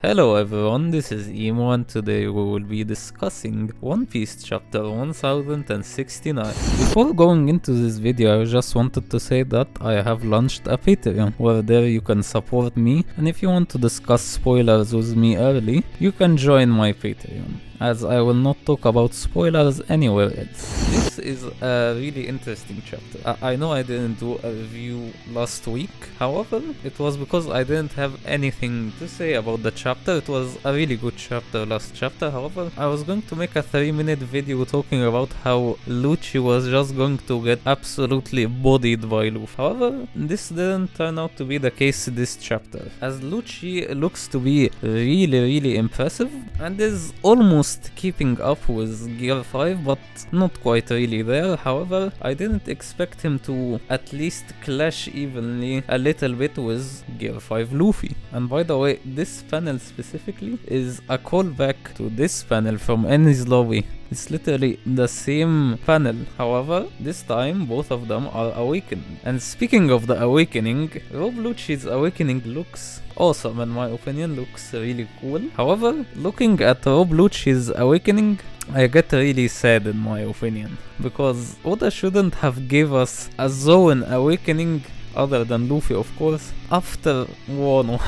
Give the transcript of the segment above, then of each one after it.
Hello everyone, this is Imuu and today we will be discussing One Piece chapter 1069. Before going into this video, I just wanted to say that I have launched a Patreon where there you can support me, and if you want to discuss spoilers with me early, you can join my Patreon, as I will not talk about spoilers anywhere else. This is a really interesting chapter. I know I didn't do a review last week, however, it was because I didn't have anything to say about the chapter. It was a really good chapter, last chapter. However, I was going to make a 3-minute video talking about how Lucci was just going to get absolutely bodied by Luffy. However, this didn't turn out to be the case this chapter, as Lucci looks to be really impressive and is almost keeping up with Gear 5, but not quite really there. However, I didn't expect him to at least clash evenly a little bit with Gear 5 Luffy. And by the way, this panel specifically is a callback to this panel from Enies Lobby. It's literally the same panel, however, this time both of them are awakened. And speaking of the awakening, Rob Lucci's awakening looks awesome in my opinion, looks really cool. However, looking at Rob Lucci's awakening, I get really sad in my opinion, because Oda shouldn't have gave us a Zoan awakening other than Luffy, of course, after Wano.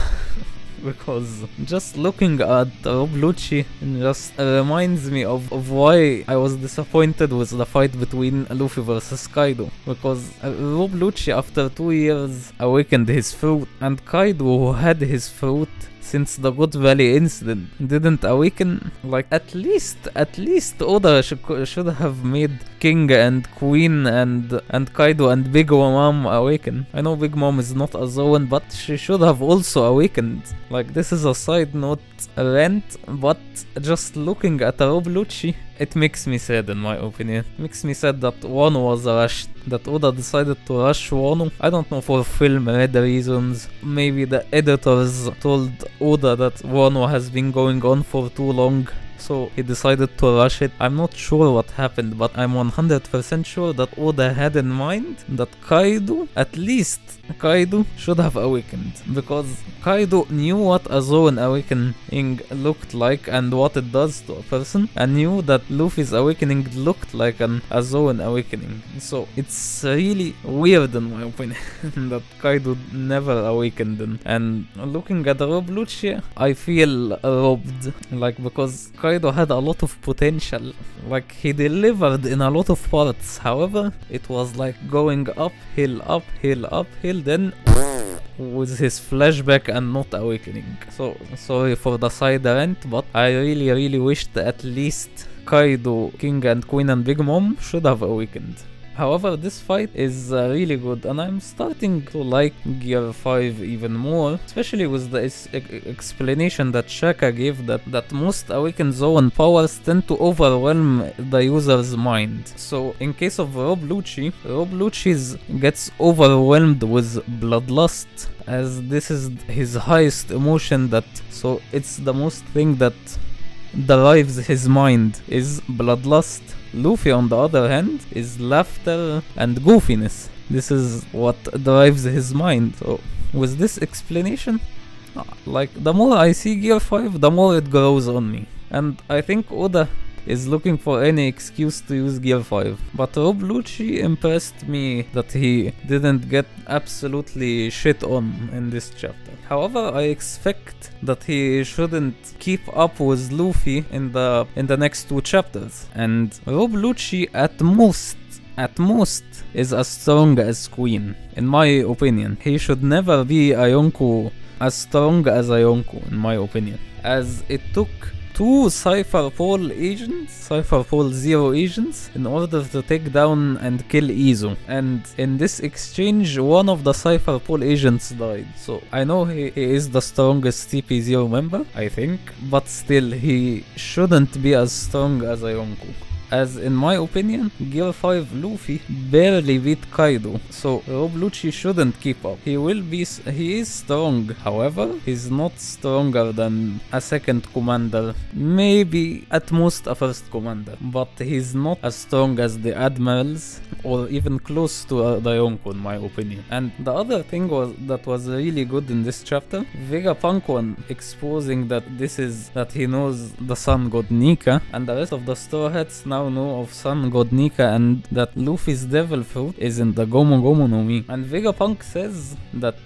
Because just looking at Rob Lucci just reminds me of why I was disappointed with the fight between Luffy versus Kaido. Because Rob Lucci after 2 years awakened his fruit, and Kaido, who had his fruit since the God Valley incident, didn't awaken. Like, at least Oda should have made King and Queen and Kaido and Big Mom awaken. I know Big Mom is not a Zoan, but she should have also awakened. Like, this is a side note rant, but just looking at Rob Lucci, it makes me sad in my opinion. It makes me sad that Wano was rushed, that Oda decided to rush Wano. I don't know, for film-ready reasons. Maybe the editors told Oda that Wano has been going on for too long, so he decided to rush it. I'm not sure what happened, but I'm 100% sure that Oda had in mind that Kaido, at least Kaido, should have awakened, because Kaido knew what a Zoan awakening looked like and what it does to a person, and knew that Luffy's awakening looked like a Zoan awakening. So it's really weird in my opinion that Kaido never awakened. And looking at Rob Lucci, I feel robbed, like, because Kaido had a lot of potential. Like, he delivered in a lot of parts. However, it was like going uphill, then with his flashback and not awakening. So sorry for the side rant, but I really wished at least Kaido, King and Queen and Big Mom should have awakened. However, this fight is really good, and I'm starting to like Gear 5 even more, especially with the explanation that Shaka gave that most awakened Zoan powers tend to overwhelm the user's mind. So in case of Rob Lucci gets overwhelmed with bloodlust, as this is his highest emotion, so it's the most thing that derives his mind is bloodlust. Luffy, on the other hand, is laughter and goofiness. This is what drives his mind. So with this explanation, like, the more I see Gear 5, the more it grows on me. And I think Oda is looking for any excuse to use Gear 5. But Rob Lucci impressed me that he didn't get absolutely shit on in this chapter. However, I expect that he shouldn't keep up with Luffy in the next 2 chapters. And Rob Lucci at most is as strong as Queen, in my opinion. He should never be a Yonko as strong as a Yonko, in my opinion, as it took 2 Cypher Pole Zero agents in order to take down and kill Izo. And in this exchange, one of the Cypher Pole agents died. So I know he is the strongest TP0 member, I think, but still he shouldn't be as strong as a Yonko. as in my opinion, Gear 5 Luffy barely beat Kaido, so Rob Lucci shouldn't keep up. He is strong, however, he's not stronger than a second commander, maybe at most a first commander, but he's not as strong as the admirals or even close to the Yonko in my opinion. And the other thing that was really good in this chapter, Vegapunk when exposing that he knows the sun god Nika, and the rest of the Straw Hats now know of sun god Nika, and that Luffy's devil fruit is in the Gomu Gomu no Mi. And Vegapunk says that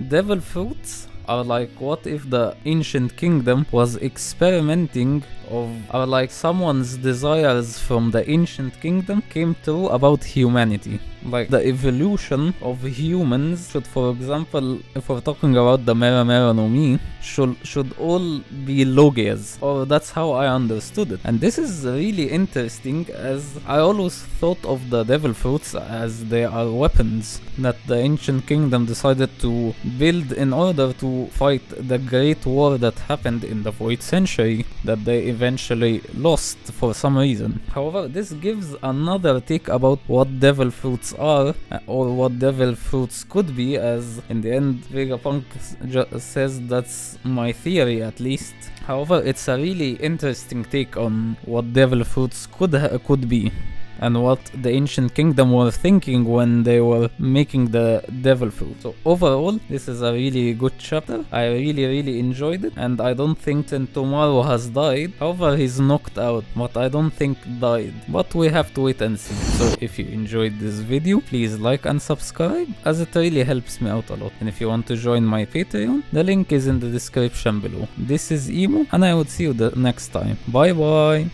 devil fruits are like, what if the ancient kingdom was experimenting or like someone's desires from the ancient kingdom came true about humanity. Like the evolution of humans should, for example, if we're talking about the Mera Mera no Mi, should all be Logias, or that's how I understood it. And this is really interesting, as I always thought of the devil fruits as they are weapons that the ancient kingdom decided to build in order to fight the great war that happened in the Void Century that they eventually lost for some reason. However, this gives another take about what devil fruits are, or what devil fruits could be, as in the end Vegapunk says that's my theory at least. However, it's a really interesting take on what devil fruits could be, and what the ancient kingdom were thinking when they were making the devil fruit. So overall, this is a really good chapter. I really enjoyed it, and I don't think Tomorrow has died. However, he's knocked out, but I don't think died. But we have to wait and see. So if you enjoyed this video, please like and subscribe, as it really helps me out a lot. And if you want to join my Patreon, the link is in the description below. This is Imuu, and I will see you the next time. Bye bye!